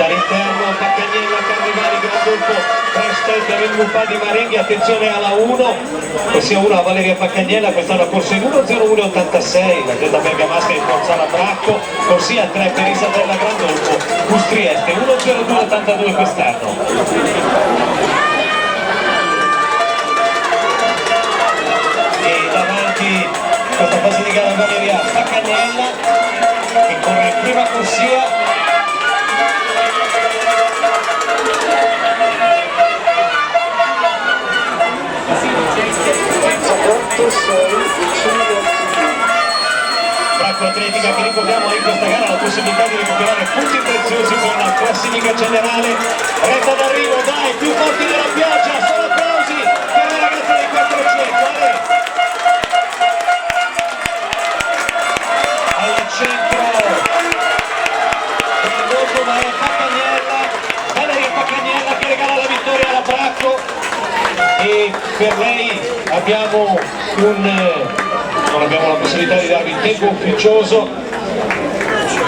dall'interno Paccagnella per arrivare il gran colpo presto per il Mufà di Marenghi, attenzione alla 1, ossia 1 a Valeria Paccagnella, quest'anno ha corso in 1.01.86, l'atleta bergamasca in forza alla Bracco, così a 3 per Isabella Grandolfo, Bustrieste 1.02.82 quest'anno. Questa fase di gara Valeria Paccagnella che corre in prima corsia, Bracco Atletica che ricordiamo in questa gara la possibilità di recuperare punti preziosi con la classifica generale, retta d'arrivo, dai, più forti della pioggia, solo applausi per le ragazze del 400, al centro il volto ma è Paccagnella, Valeria Paccagnella che regala la vittoria alla Bracco, e per lei abbiamo non abbiamo la possibilità di darvi il tempo ufficioso,